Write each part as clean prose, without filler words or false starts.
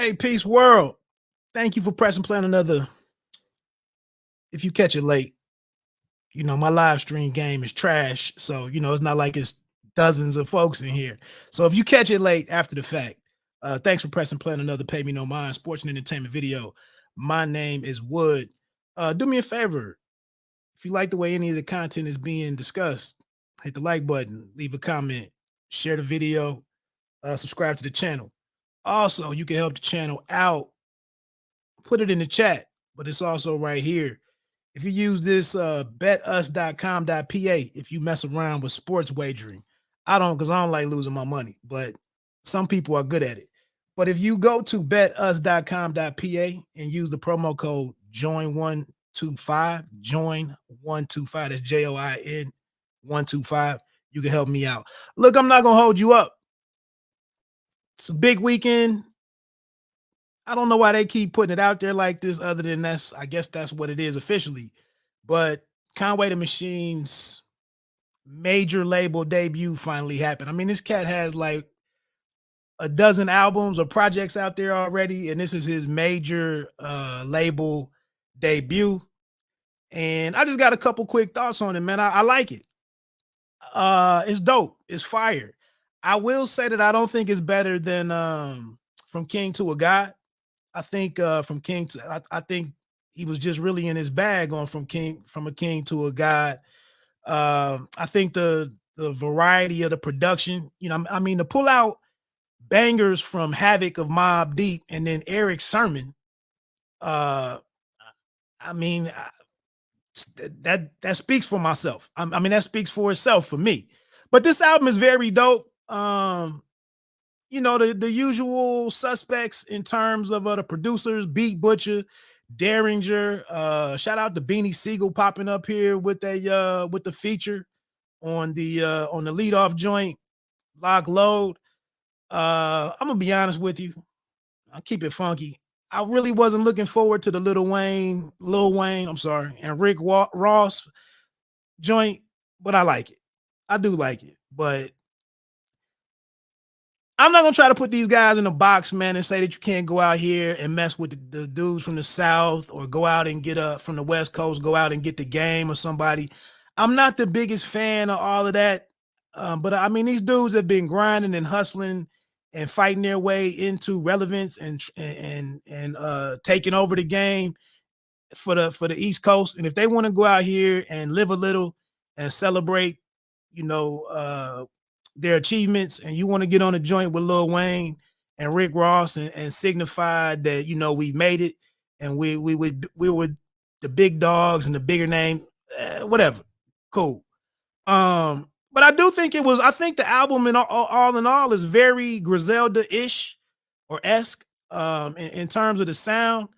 Hey, peace world. Thank you for pressing play on another. If you catch it late, my live stream game is trash. So, it's not like it's dozens of folks in here. So if you catch it late after the fact, thanks for pressing play on another Pay Me No Mind sports and entertainment video. My name is Wood. Do me a favor. If you like the way any of the content is being discussed, hit the like button, leave a comment, share the video, subscribe to the channel. Also, you can help the channel out. Put it in the chat, but it's also right here. If you use this betus.com.pa, if you mess around with sports wagering, I don't like losing my money, but some people are good at it. But if you go to betus.com.pa and use the promo code JOIN125, JOIN125, that's JOIN 125, you can help me out. Look, I'm not going to hold you up. It's a big weekend. I don't know why they keep putting it out there like this, other than I guess that's what it is officially. But Conway the Machine's major label debut finally happened. I mean, this cat has like a dozen albums or projects out there already, and this is his major label debut. And I just got a couple quick thoughts on it, man. I like it. It's dope. It's fire. I will say that I don't think it's better than From King to a God. I think from King to I think he was just really in his bag on from a king to a god. I think the variety of the production, I mean, to pull out bangers from Havoc of Mobb Deep and then Eric Sermon, I mean, that speaks for myself. I mean, that speaks for itself for me. But this album is very dope. The usual suspects in terms of the producers: Beat Butcher, Derringer. Shout out to Beanie Siegel popping up here with the feature on the leadoff joint, Lock Load. I'm gonna be honest with you. I'll keep it funky. I really wasn't looking forward to the Lil Wayne, and Rick Ross joint, but I like it. I do like it, but I'm not going to try to put these guys in a box, man, and say that you can't go out here and mess with the dudes from the South, or go out and get from the West Coast, go out and get the Game or somebody. I'm not the biggest fan of all of that. But I mean, these dudes have been grinding and hustling and fighting their way into relevance and taking over the game for the East Coast. And if they want to go out here and live a little and celebrate, their achievements, and you want to get on a joint with Lil Wayne and Rick Ross and signify that, we made it and we were the big dogs and the bigger name, whatever. Cool. But I do think I think the album in all is very Griselda-ish or esque in terms of the sound.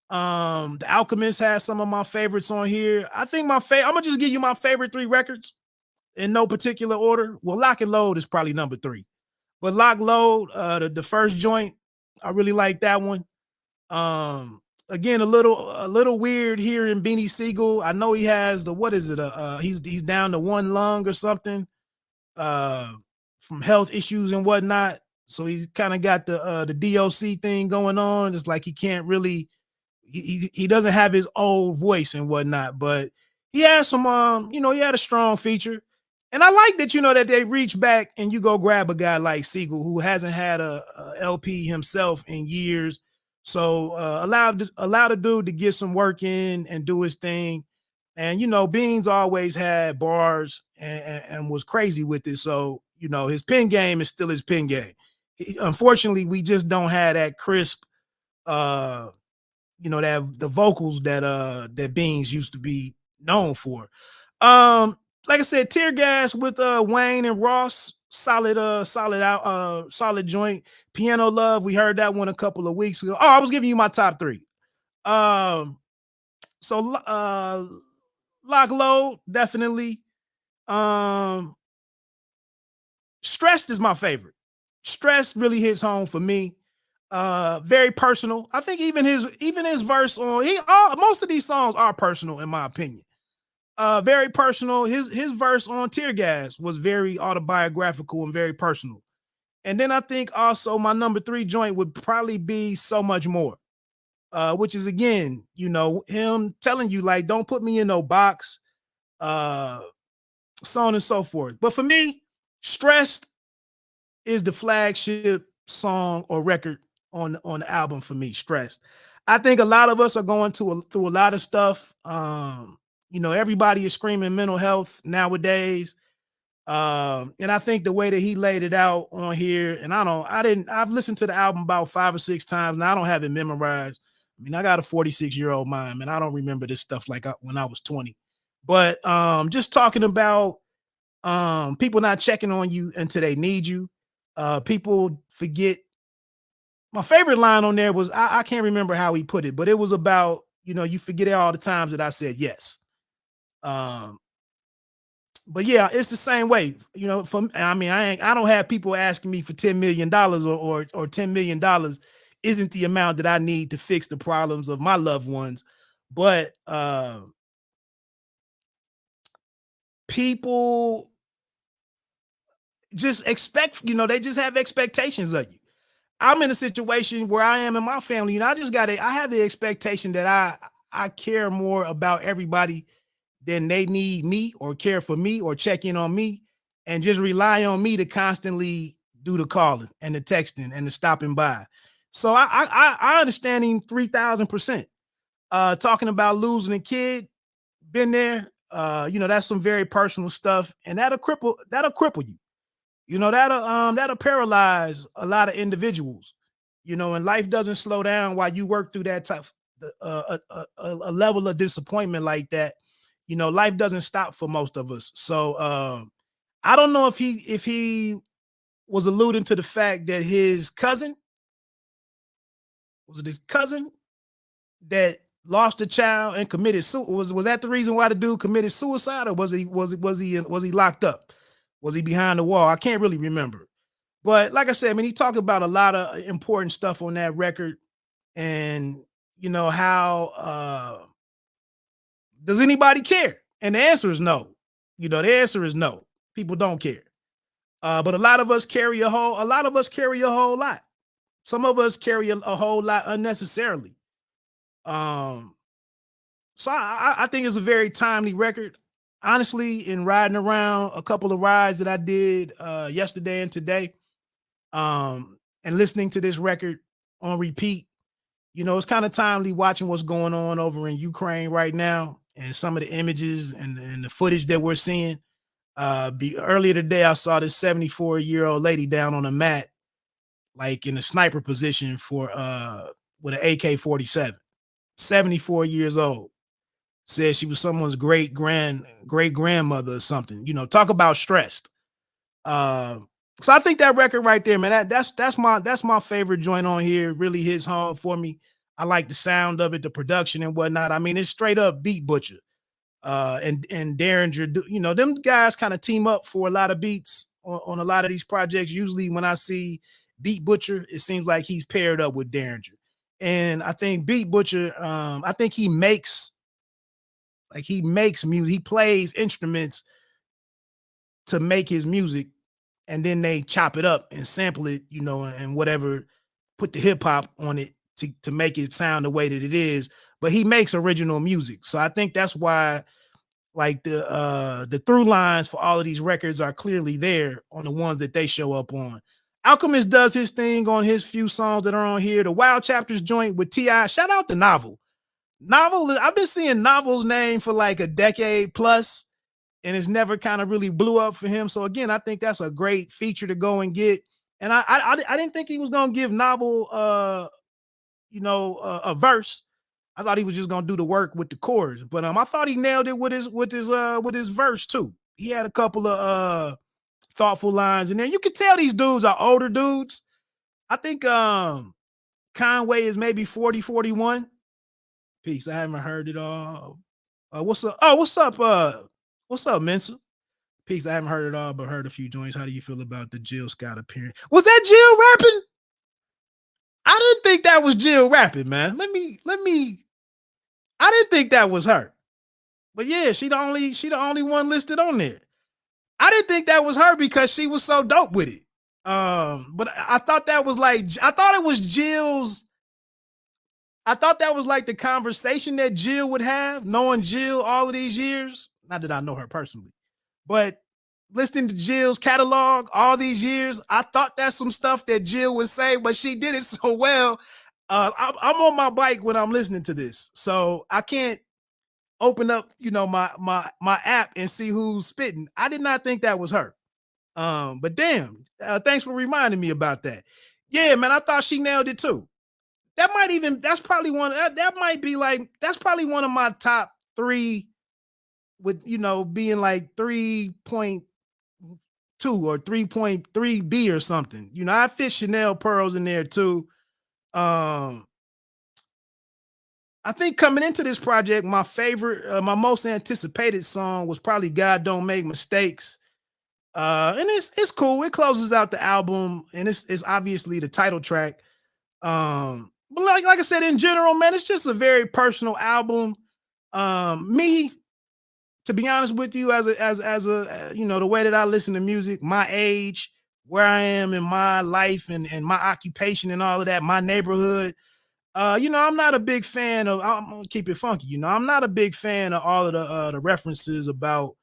The Alchemist has some of my favorites on here. I think I'm gonna just give you my favorite 3 records in no particular order. Well, Lock and Load is probably number 3, but Lock Load, the first joint, I really like that one. Again, a little weird here in Beanie Siegel. I know he has he's down to 1 lung or something from health issues and whatnot. So he's kind of got the DOC thing going on. It's like he can't really, he doesn't have his old voice and whatnot, but he has some, he had a strong feature. And I like that, that they reach back and you go grab a guy like Siegel, who hasn't had a LP himself in years. So allow the dude to get some work in and do his thing. And, Beans always had bars and was crazy with it. So, his pen game is still his pen game. Unfortunately, we just don't have that crisp, that the vocals that Beans used to be known for. Like I said, Tear Gas with Wayne and Ross, solid joint. Piano Love, we heard that one a couple of weeks ago. Oh, I was giving you my top 3. So Lock Load, definitely. Stressed is my favorite. Stressed really hits home for me. Very personal. I think even his verse on most of these songs are personal, in my opinion. Very personal. His verse on Tear Gas was very autobiographical and very personal. And then I think also my number three joint would probably be So Much More, which is again, him telling you like, don't put me in no box, uh, so on and so forth. But for me, Stressed is the flagship song or record on the album for me. Stressed. I think a lot of us are going through a lot of stuff. Everybody is screaming mental health nowadays. And I think the way that he laid it out on here, and I've listened to the album about 5 or 6 times, and I don't have it memorized. I mean, I got a 46-year-old mind, and I don't remember this stuff like when I was 20. But just talking about people not checking on you until they need you. People forget. My favorite line on there was I can't remember how he put it, but it was about, you forget all the times that I said yes. Um, but yeah, it's the same way. I don't have people asking me for $10 million or $10 million isn't the amount that I need to fix the problems of my loved ones. But people just expect, they just have expectations of you. I'm in a situation where I am in my family, I have the expectation that I care more about everybody than they need me or care for me or check in on me, and just rely on me to constantly do the calling and the texting and the stopping by. So I understand him 3,000%. Talking about losing a kid, been there. That's some very personal stuff, and that'll cripple you. That'll paralyze a lot of individuals. And life doesn't slow down while you work through that type a level of disappointment like that. Life doesn't stop for most of us. So I don't know if he was alluding to the fact that his cousin was it his cousin that lost a child and committed suicide. Was that the reason why the dude committed suicide, or was he locked up? Was he behind the wall? I can't really remember. But like I said, I mean, he talked about a lot of important stuff on that record, and how does anybody care? And the answer is no. The answer is no. People don't care. But a lot of us carry a whole lot. Some of us carry a whole lot unnecessarily. Um, so I think it's a very timely record. Honestly, in riding around a couple of rides that I did yesterday and today, and listening to this record on repeat, it's kind of timely watching what's going on over in Ukraine right now, and some of the images and the footage that we're seeing. Earlier today, I saw this 74-year-old lady down on a mat, like in a sniper position for with an AK-47. 74 years old. Said she was someone's great grandmother or something. Talk about stressed. Uh, so I think that record right there, man, that's my favorite joint on here. Really hits home for me. I like the sound of it, the production and whatnot. I mean, it's straight up Beat Butcher. And Derringer, them guys kind of team up for a lot of beats on a lot of these projects. Usually when I see Beat Butcher, it seems like he's paired up with Derringer. And I think Beat Butcher, I think he makes music. He plays instruments to make his music, and then they chop it up and sample it, and whatever, put the hip hop on it to make it sound the way that it is. But he makes original music. So I think that's why, like, the through lines for all of these records are clearly there on the ones that they show up on. Alchemist does his thing on his few songs that are on here. The Wild Chapters joint with T.I. Shout out to Novel. I've been seeing Novel's name for like a decade plus, and it's never kind of really blew up for him. So again, I think that's a great feature to go and get. And I didn't think he was gonna give Novel a verse. I thought he was just gonna do the work with the chords, but I thought he nailed it with his verse too. He had a couple of thoughtful lines in there. You could tell these dudes are older dudes. I think Conway is maybe 40, 41. Peace. I haven't heard it all. What's up? Oh, what's up, Mensa? Peace. I haven't heard it all, but heard a few joints. How do you feel about the Jill Scott appearance? Was that Jill rapping? I didn't think that was Jill rapping, man. Let me. I didn't think that was her. But yeah, she the only one listed on there. I didn't think that was her because she was so dope with it. But I thought that was like I thought it was Jill's. I thought that was like the conversation that Jill would have, knowing Jill all of these years. Not that I know her personally, but listening to Jill's catalog all these years, I thought that's some stuff that Jill would say, but she did it so well. I'm on my bike when I'm listening to this, so I can't open up, my app and see who's spitting. I did not think that was her. But damn, thanks for reminding me about that. Yeah, man, I thought she nailed it too. That's probably that might be like that's probably one of my top three with being like 3.2 or 3.3B or something. I fit Chanel pearls in there too. Um I think coming into this project, my favorite, my most anticipated song was probably God Don't Make Mistakes. And it's cool. It closes out the album, and it's obviously the title track. But like I said, in general, man, it's just a very personal album. Me, to be honest with you, as a the way that I listen to music, my age, where I am in my life and my occupation and all of that, my neighborhood. I'm not a big fan of. I'm gonna keep it funky. I'm not a big fan of all of the references about.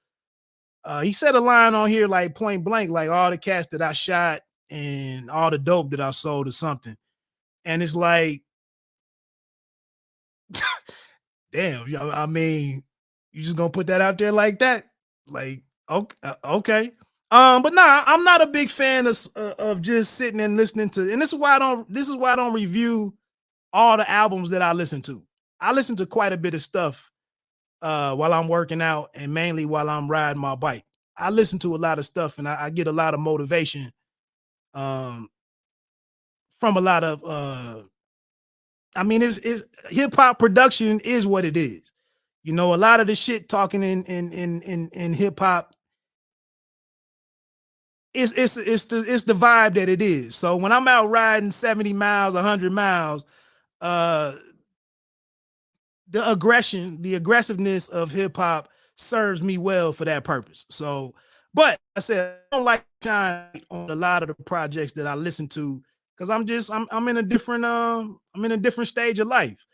He said a line on here like point blank, like all the cats that I shot and all the dope that I sold or something. And it's like, damn, I mean, you just gonna put that out there like that? Like, okay, okay. But nah, I'm not a big fan of just sitting and listening to. And This is why I don't review all the albums that I listen to. I listen to quite a bit of stuff while I'm working out and mainly while I'm riding my bike. I listen to a lot of stuff and I get a lot of motivation um, from a lot of. I mean, it's hip hop production is what it is. A lot of the shit talking in hip hop it's the vibe that it is. So when I'm out riding 70 miles, 100 miles, uh the aggressiveness of hip hop serves me well for that purpose. So, but I said I don't like shine on a lot of the projects that I listen to because I'm in a different I'm in a different stage of life.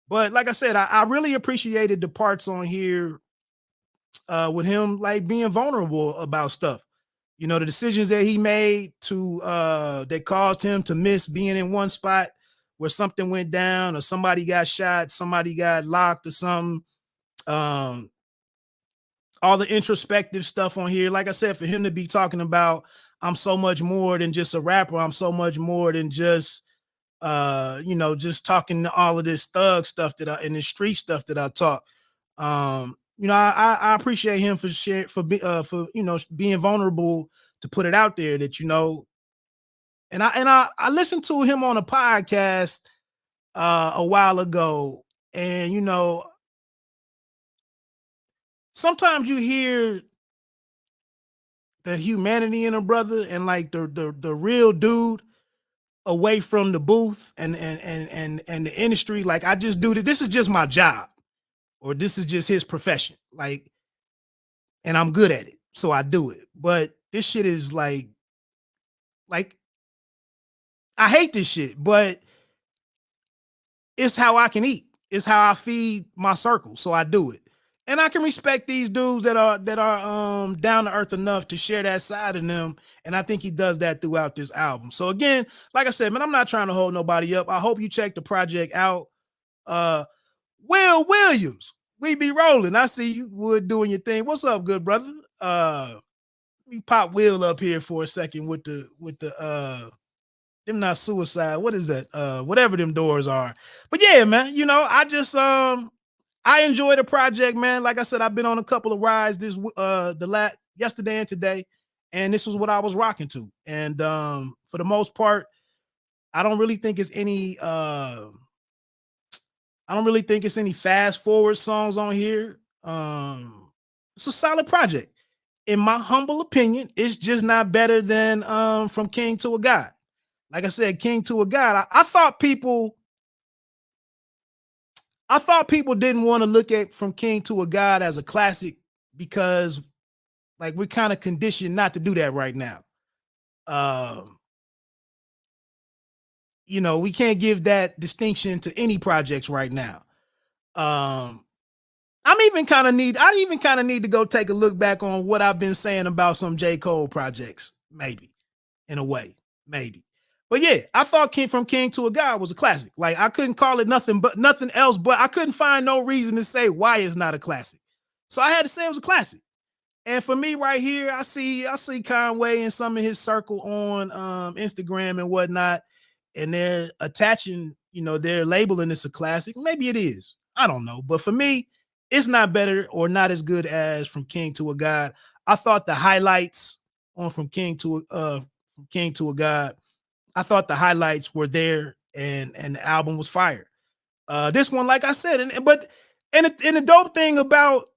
But like I said, I really appreciated the parts on here with him like being vulnerable about stuff. The decisions that he made to that caused him to miss being in one spot where something went down or somebody got shot, somebody got locked or something. Um, all the introspective stuff on here. Like I said, for him to be talking about I'm so much more than just a rapper. I'm so much more than just just talking all of this thug stuff that I in the street stuff that I talk. I appreciate him for sharing for being vulnerable to put it out there that and I listened to him on a podcast a while ago, and sometimes you hear the humanity in a brother and like the real dude away from the booth and the industry. Like I just do this is just my job, or this is just his profession. Like, and I'm good at it, so I do it. But this shit is like I hate this shit, but it's how I can eat. It's how I feed my circle. So I do it. And I can respect these dudes that are down to earth enough to share that side of them. And I think he does that throughout this album. So again, like I said, man, I'm not trying to hold nobody up. I hope you check the project out. Uh Will Williams, we be rolling. I see you Wood doing your thing. What's up, good brother? Let me pop Will up here for a second with the them not suicide. What is that? Whatever them doors are. But yeah, man, I just I enjoy the project, man. Like I said, I've been on a couple of rides yesterday and today, and this was what I was rocking to. And for the most part, I don't really think it's any I don't really think it's any fast forward songs on here. It's a solid project. In my humble opinion, it's just not better than From King to a God. Like I said, King to a God. I thought people didn't want to look at From King to a God as a classic because like we're kind of conditioned not to do that right now. You know, we can't give that distinction to any projects right now. Um, I even kind of need to go take a look back on what I've been saying about some J. Cole projects, maybe, in a way, maybe. But yeah, I thought From King to a God was a classic. Like I couldn't call it nothing else, but I couldn't find no reason to say why it's not a classic. So I had to say it was a classic. And for me right here, I see Conway and some of his circle on Instagram and whatnot, and they're attaching, they're labeling this a classic. Maybe it is. I don't know. But for me, it's not better or not as good as From King to a God. I thought the highlights on From King to a God, I thought the highlights were there and the album was fire. This one, like I said, and the dope thing about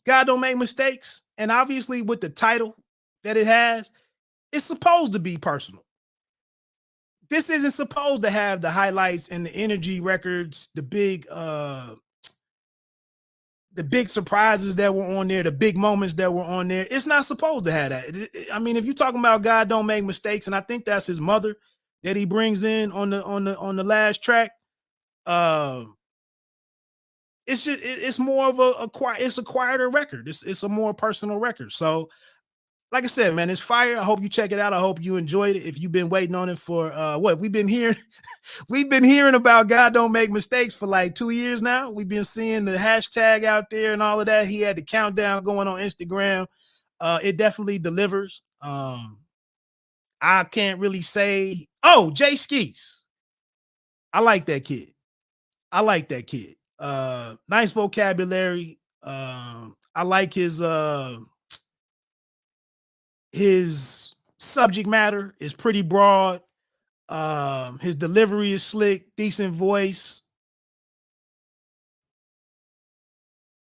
God Don't Make Mistakes, and obviously with the title that it has, it's supposed to be personal. This isn't supposed to have the highlights and the energy records, the big surprises that were on there, the big moments that were on there. It's not supposed to have that. I mean, if you're talking about God Don't Make Mistakes, and I think that's his mother that he brings in on the last track. It's more of it's a quieter record. It's a more personal record. So, like I said, man, it's fire. I hope you check it out. I hope you enjoyed it. If you've been waiting on it for what we've been hearing, we've been hearing about God Don't Make Mistakes for like 2 years now. We've been seeing the hashtag out there and all of that. He had the countdown going on Instagram. It definitely delivers. I can't really say, Jay Skeets. I like that kid. Nice vocabulary. I like his subject matter is pretty broad. His delivery is slick, decent voice.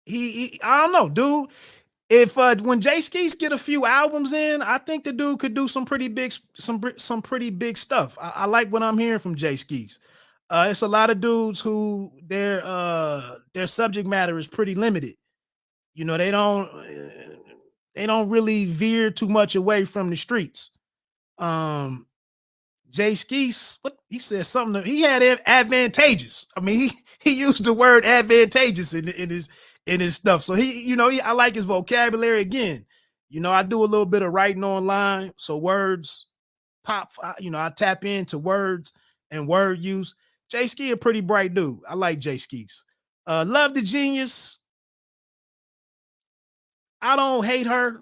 I don't know, dude. If when Jay Skeets get a few albums in, I think the dude could do some pretty big stuff. I like what I'm hearing from Jay Skeets. It's a lot of dudes who their subject matter is pretty limited. You know, they don't really veer too much away from the streets. Jay Skeets, what he said something. He had advantageous. I mean, he used the word advantageous in his stuff. So I like his vocabulary. Again, I do a little bit of writing online, so words pop. I tap into words and word use. Jay Skeets a pretty bright dude. I like Jay Skeets. Love the Genius. I don't hate her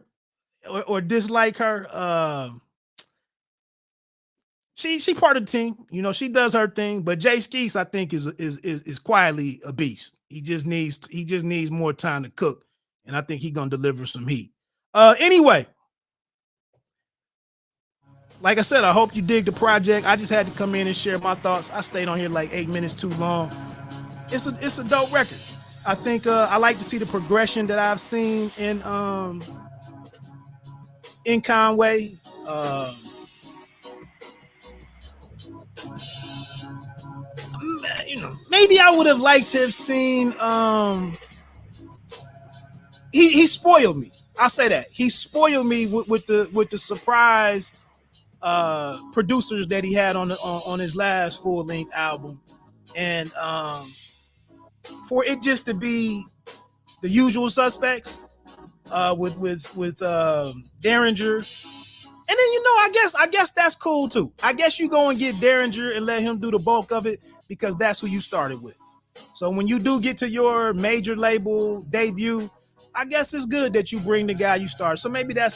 or dislike her. She part of the team. She does her thing. But Jay Skeets, I think, is quietly a beast. He just needs more time to cook, and I think he's gonna deliver some heat. Anyway, like I said, I hope you dig the project. I just had to come in and share my thoughts. I stayed on here like 8 minutes too long. It's a dope record. I think I like to see the progression that I've seen in Conway. Maybe I would have liked to have seen. He spoiled me. I'll say that he spoiled me with the surprise producers that he had on his last full length album, and for it just to be the usual suspects with Derringer. And then I guess that's cool too. I guess you go and get Derringer and let him do the bulk of it because that's who you started with. So when you do get to your major label debut, I guess it's good that you bring the guy you started. So maybe I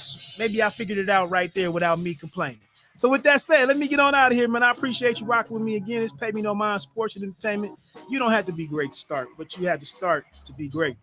figured it out right there without me complaining. So with that said, let me get on out of here, man. I appreciate you rocking with me again. It's Pay Me No Mind Sports and Entertainment. You don't have to be great to start, but you have to start to be great.